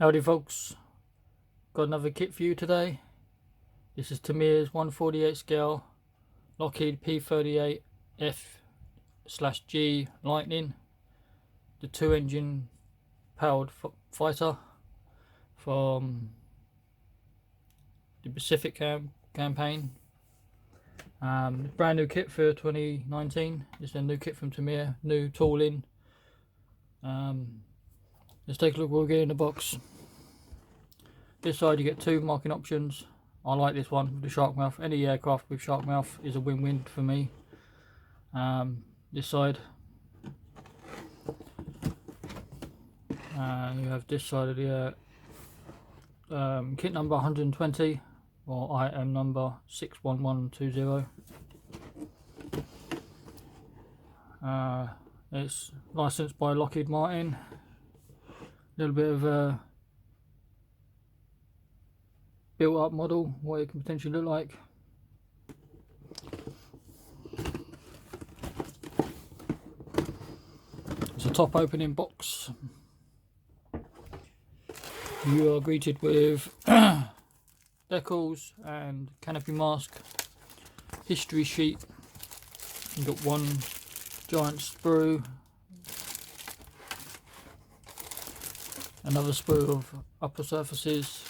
Howdy folks, got another kit for you today. This is Tamiya's 148 scale Lockheed P-38F/G Lightning, the 2-engine powered fighter from the Pacific campaign. Brand new kit for 2019. It's a new kit from Tamiya, new tooling. Let's take a look what we get in the box. This side you get two marking options. I like this one with the shark mouth. Any aircraft with shark mouth is a win-win for me. This side you have this side of the kit number 120 or item number 61120. It's licensed by Lockheed Martin. A little bit of a built up model, what it can potentially look like. It's a top opening box. You are greeted with Decals and canopy mask, history sheet. You've got one giant sprue, another sprue of upper surfaces.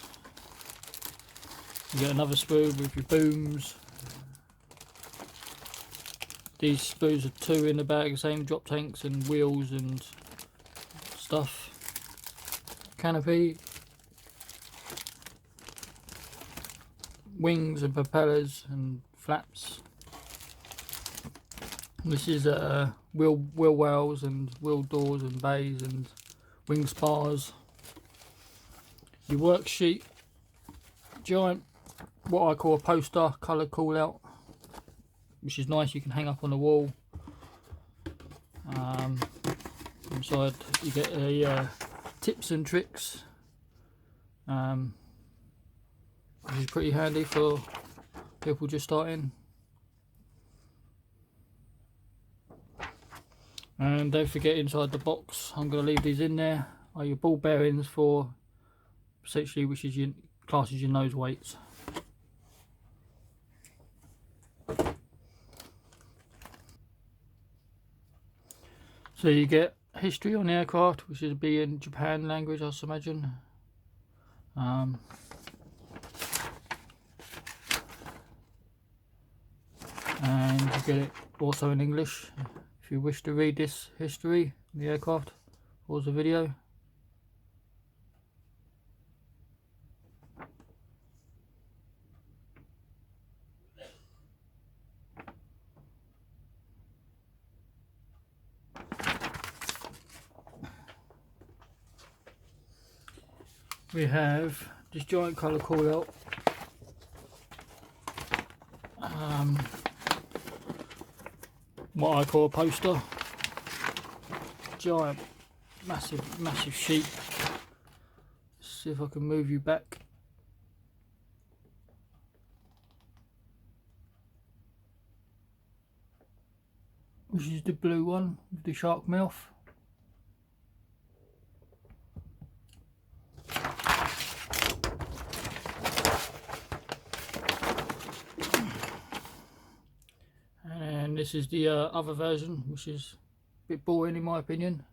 You get another sprue with your booms. These sprues are two in the bag, same drop tanks and wheels and stuff. Canopy, wings and propellers and flaps. This is wheel wells and wheel doors and bays and wing spars. Your worksheet, giant, what I call a poster, colour call out, which is nice. You can hang up on the wall. Inside you get a tips and tricks, which is pretty handy for people just starting. And don't forget, inside the box, I'm going to leave these in there, are your ball bearings for essentially, which is your classes your nose weights. So you get history on the aircraft, which is be in Japan language, I imagine. And you get it also in English. If you wish to read this history of the aircraft, pause the video. We have this giant colour call out. What I call a poster. Giant, massive sheet. Let's see if I can move you back. This is the blue one with the shark mouth. And this is the other version, which is a bit boring in my opinion.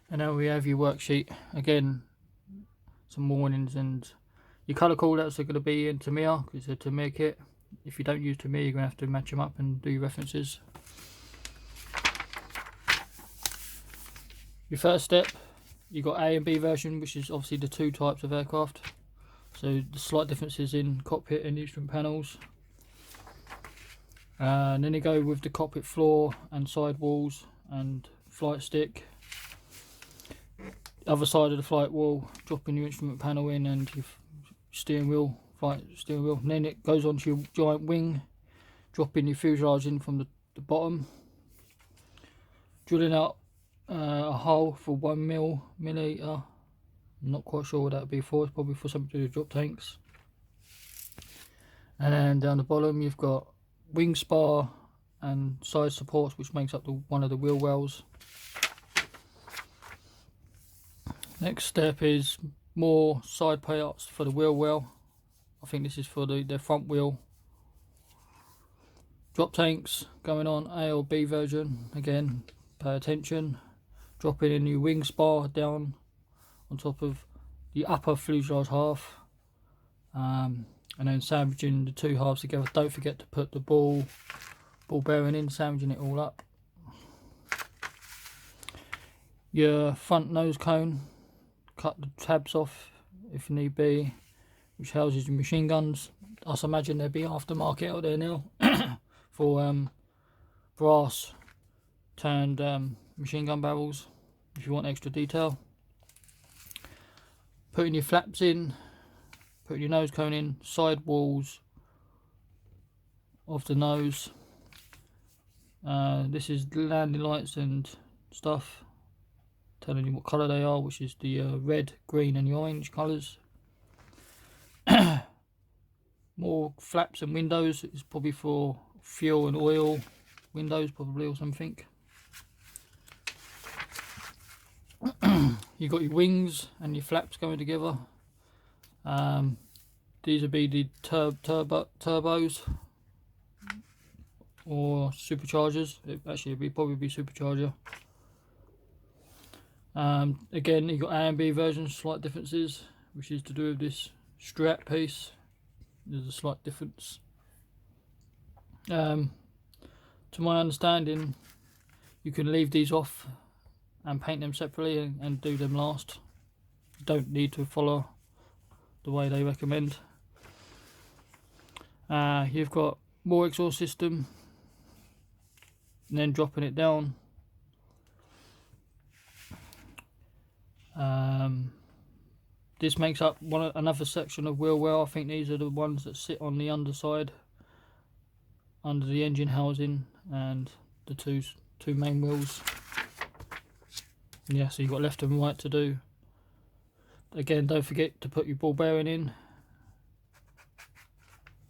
And now we have your worksheet. Again, some warnings, and your colour call outs are going to be in Tamiya because it's a Tamiya kit. If you don't use Tamiya, you're going to have to match them up and do your references. Your first step, you got A and B version, which is obviously the two types of aircraft. So the slight differences in cockpit and instrument panels. And then you go with the cockpit floor and side walls and flight stick. Other side of the flight wall, dropping your instrument panel in and your steering wheel, flight steering wheel. And then it goes onto your giant wing, dropping your fuselage in from the bottom. drilling out a hole for 1 millimeter. I'm not quite sure what that would be for. It's probably for something to do with drop tanks. And then down the bottom you've got wing spar and side supports, which makes up one of the wheel wells. Next step is more side parts for the wheel well. I think this is for the front wheel. Drop tanks going on, A or B version. Again, pay attention. Dropping a new wing spar down on top of the upper fuselage half, and then sandwiching the two halves together. Don't forget to put the ball bearing in, sandwiching it all up. Your front nose cone, cut the tabs off if need be, which houses your machine guns. I imagine there'd be aftermarket out there now for brass turned machine gun barrels if you want extra detail. Putting your flaps in, putting your nose cone in, side walls of the nose. This is landing lights and stuff, telling you what colour they are, which is the red, green and the orange colours. More flaps and windows. It's probably for fuel and oil windows probably, or something. You've got your wings and your flaps going together. These would be the turbos or superchargers. It'd probably be supercharger. Again, you've got A and B versions, slight differences, which is to do with this strap piece. There's a slight difference. To my understanding, you can leave these off and paint them separately and do them last. You don't need to follow the way they recommend. You've got more exhaust system, and then dropping it down. This makes up another section of wheel well. I think these are the ones that sit on the underside, under the engine housing and the two main wheels. Yeah, so you've got left and right to do. Again, don't forget to put your ball bearing in,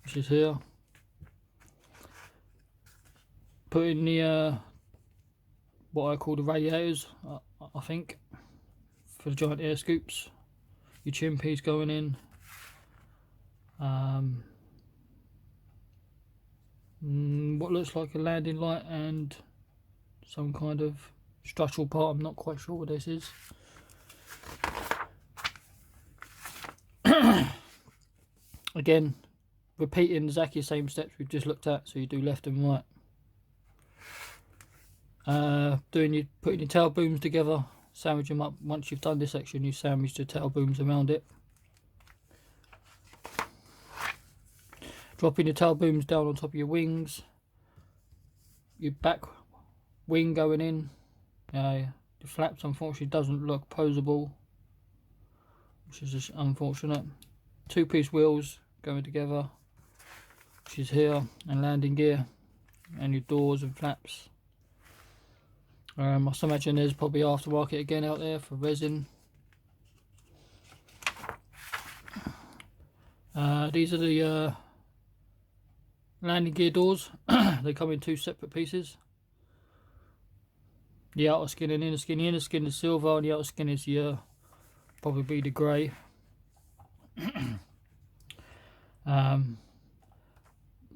which is here. Put in the what I call the radiators, I think, for the giant air scoops. Your chin piece going in. What looks like a landing light and some kind of structural part. I'm not quite sure what this is. Again, repeating exactly the same steps we've just looked at, so you do left and right. Putting your tail booms together, sandwich them up. Once you've done this section, you sandwich the tail booms around it. Dropping your tail booms down on top of your wings. Your back wing going in. The flaps unfortunately doesn't look posable, which is just unfortunate. Two-piece wheels going together, which is here, and landing gear, and your doors and flaps. I must imagine there's probably aftermarket again out there for resin. These are the landing gear doors. They come in two separate pieces. The outer skin and inner skin. The inner skin is silver and the outer skin is probably the grey.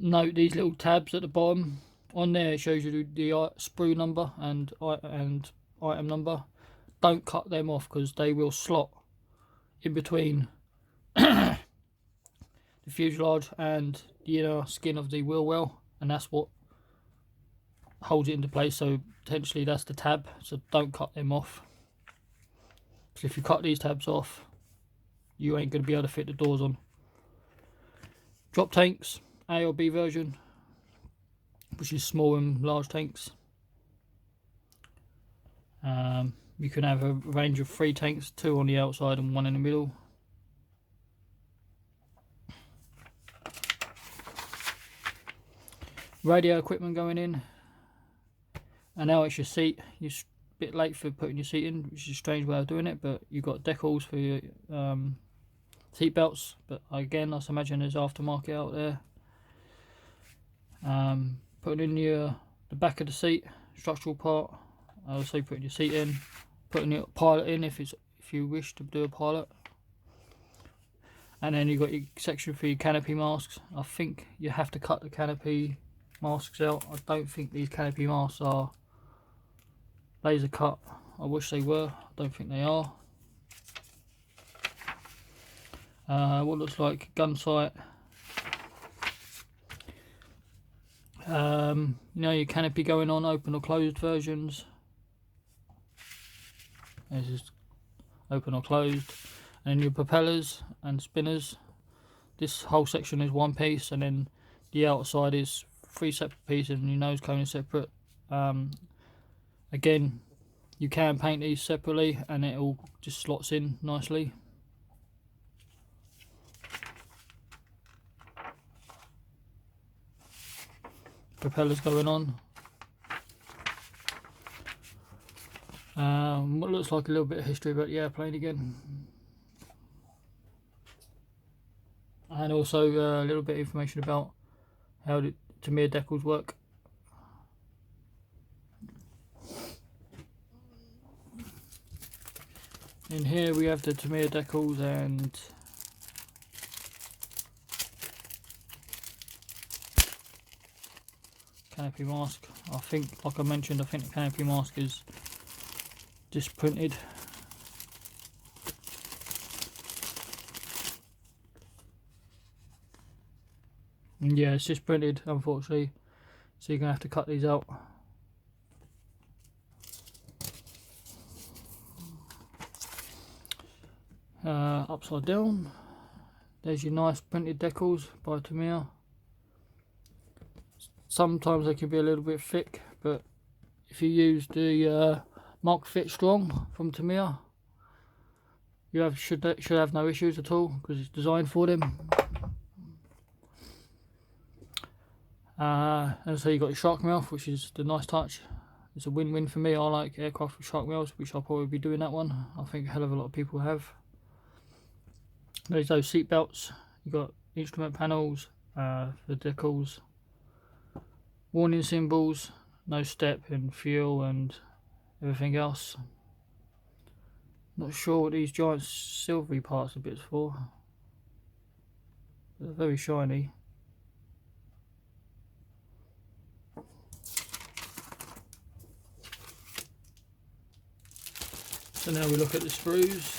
Note these little tabs at the bottom. On there it shows you the sprue number and item number. Don't cut them off because they will slot in between the fuselage and the inner skin of the wheel well, and that's what holds it into place. So potentially that's the tab, so don't cut them off. So if you cut these tabs off, you ain't going to be able to fit the doors on. Drop tanks, A or B version, which is small and large tanks. You can have a range of 3 tanks, 2 on the outside and 1 in the middle. Radio equipment going in. And now it's your seat. You're a bit late for putting your seat in, which is a strange way of doing it, but you've got decals for your seat belts, but again, I imagine there's aftermarket out there. Putting in the back of the seat, structural part. Also putting your seat in, putting your pilot in if you wish to do a pilot. And then you've got your section for your canopy masks. I think you have to cut the canopy masks out. I don't think these canopy masks are laser cut. I wish they were. I don't think they are. What looks like a gun sight. You know, your canopy going on, open or closed versions. This is open or closed. And your propellers and spinners. This whole section is one piece, and then the outside is 3 separate pieces, and your nose cone is separate. Again, you can paint these separately and it all just slots in nicely. Propellers going on. What looks like a little bit of history about the airplane again. And also a little bit of information about how the Tamiya decals work. In here we have the Tamiya decals and canopy mask. I think, like I mentioned, I think the canopy mask is just printed. And yeah, it's just printed, unfortunately, so you're gonna have to cut these out. Upside down, there's your nice printed decals by Tamiya. Sometimes they can be a little bit thick, but if you use the Mark Fit Strong from Tamiya, you should have no issues at all, because it's designed for them. And so you've got your shark mouth, which is the nice touch. It's a win-win for me. I like aircraft with shark mouths, which I'll probably be doing that one. I think a hell of a lot of people have. There's those seat belts. You've got instrument panels, the decals, warning symbols, no step and fuel and everything else. Not sure what these giant silvery parts are bits for. They're very shiny. So now we look at the sprues.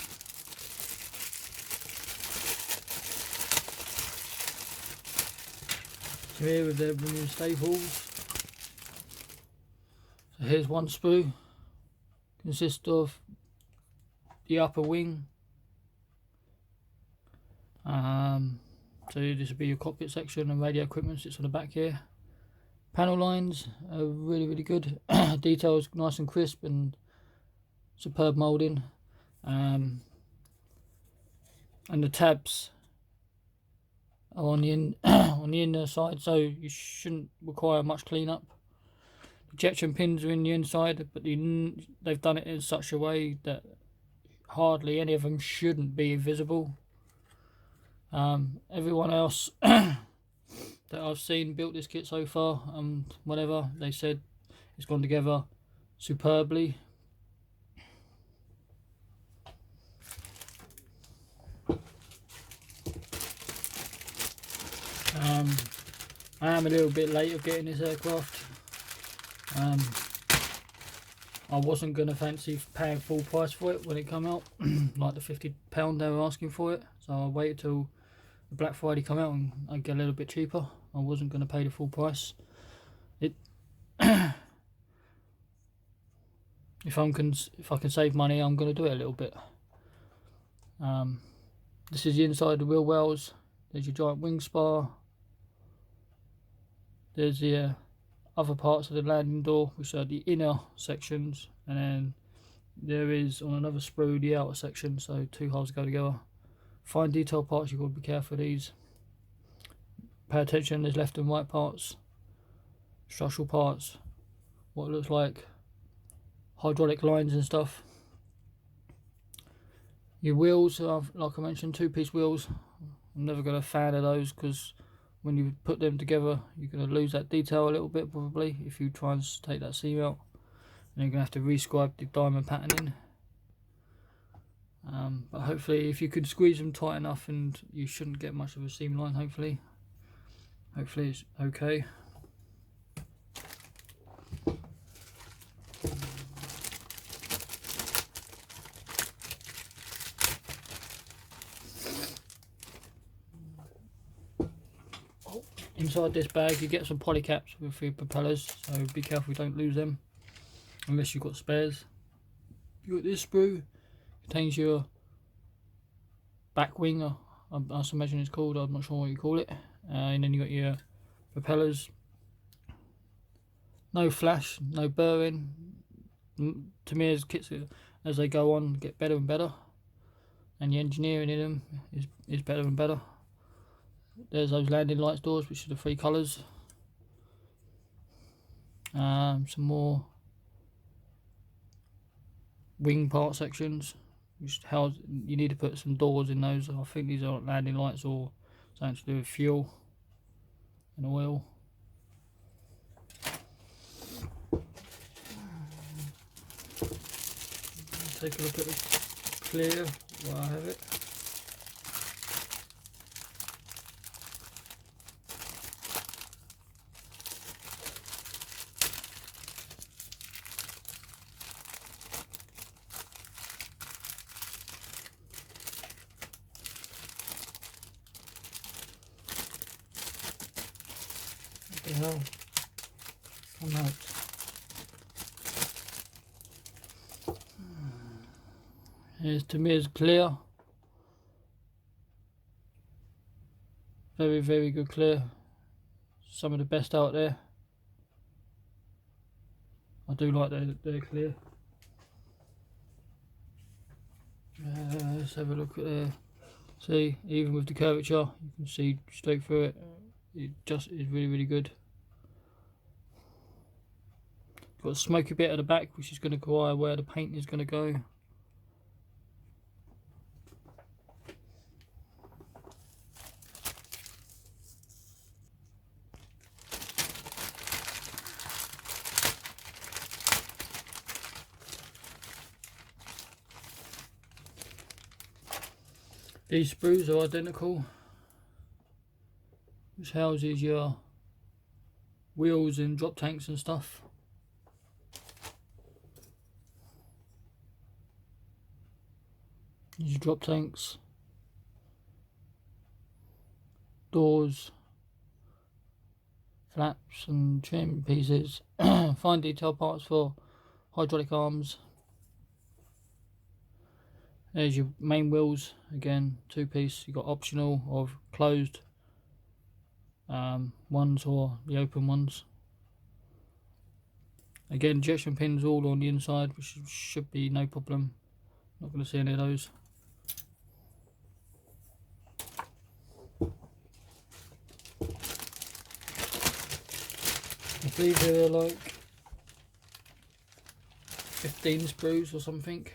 So here with their new staples. So here's one sprue. Consists of the upper wing. So this will be your cockpit section, and radio equipment sits on the back here. Panel lines are really good. Details nice and crisp and superb moulding. And the tabs are on the on the inner side, so you shouldn't require much cleanup. Ejection pins are in the inside, but they've done it in such a way that hardly any of them shouldn't be visible. Everyone else that I've seen built this kit so far, whatever, they said it's gone together superbly. I am a little bit late of getting this aircraft. I wasn't going to fancy paying full price for it when it came out, like the £50 they were asking for it, so I waited till the Black Friday come out and I'd get a little bit cheaper. I wasn't going to pay the full price. If I can save money, I'm going to do it a little bit. This is the inside of the wheel wells. There's your giant wing spar. There's the other parts of the landing door, which are the inner sections, and then there is on another sprue the outer section, so 2 halves go together. Fine detail parts, you've got to be careful of these. Pay attention, there's left and right parts, structural parts, what looks like hydraulic lines and stuff. Your wheels, like I mentioned, 2-piece wheels. I'm never going to fan of those because when you put them together you're going to lose that detail a little bit probably if you try and take that seam out, and you're going to have to rescribe the diamond patterning. But hopefully if you could squeeze them tight enough, and you shouldn't get much of a seam line, hopefully it's okay. Inside this bag you get some poly caps with your propellers, so be careful you don't lose them unless you've got spares. You got this sprue, contains your back wing, I imagine it's called, I'm not sure what you call it, and then you got your propellers. No flash, no burring. Tamiya's kits as they go on get better and better, and the engineering in them is better and better. There's those landing lights doors, which are the 3 colours. Some more wing part sections, which how you need to put some doors in those. I think these are landing lights or something to do with fuel and oil. Take a look at the clear while I have it. What the hell? Come out. Here's Tamiya's clear. Very, very good clear. Some of the best out there. I do like their clear. Let's have a look at there. See, even with the curvature, you can see straight through it. It just is really, really good. Got a smoky bit at the back, which is going to require where the paint is going to go. These sprues are identical, which houses your wheels and drop tanks and stuff. These drop tanks, doors, flaps and trim pieces, fine detail parts for hydraulic arms. There's your main wheels, again 2-piece. You got optional of closed ones or the open ones. Again, injection pins all on the inside, which should be no problem. Not going to see any of those. I believe there are like 15 sprues or something.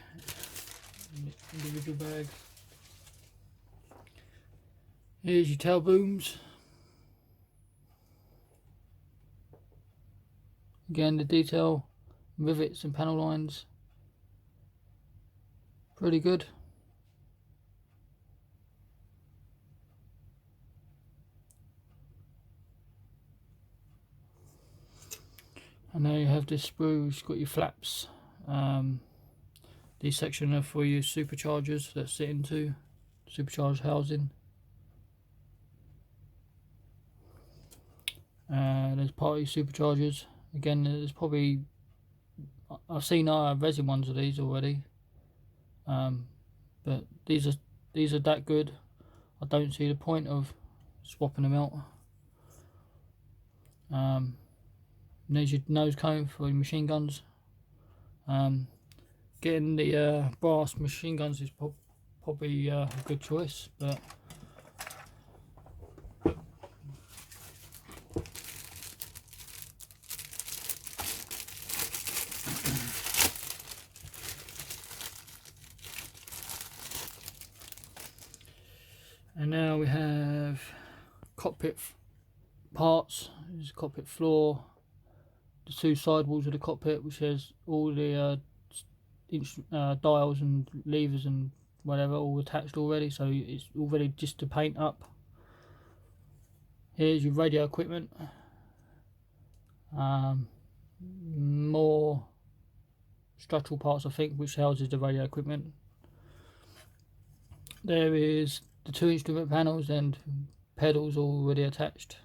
Individual bags. Here's your tail booms. Again, the detail, rivets and panel lines, pretty good. And now you have this sprue, which has got your flaps. These sections are for your superchargers that sit into supercharged housing. There's part of your superchargers. Again, there's probably, I've seen resin ones of these already, but these are that good. I don't see the point of swapping them out. And there's your nose cone for your machine guns. Getting the brass machine guns is probably a good choice, but And now we have cockpit parts. There's a cockpit floor, the two side walls of the cockpit, which has all the dials and levers and whatever all attached already, so it's all ready just to paint up. Here's your radio equipment, more structural parts I think, which houses the radio equipment. There is the two instrument panels and pedals already attached.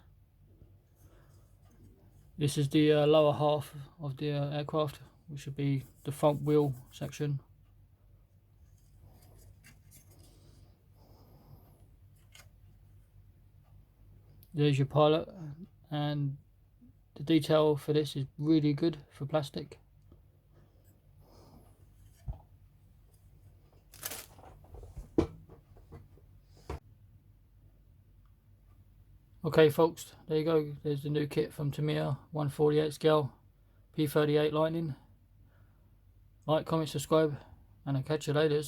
This is the lower half of the aircraft, which should be the front wheel section. There's your pilot, and the detail for this is really good for plastic. Okay folks, there you go, there's the new kit from Tamiya, 1/48 scale P-38 Lightning. Like, comment, subscribe, and I'll catch you later.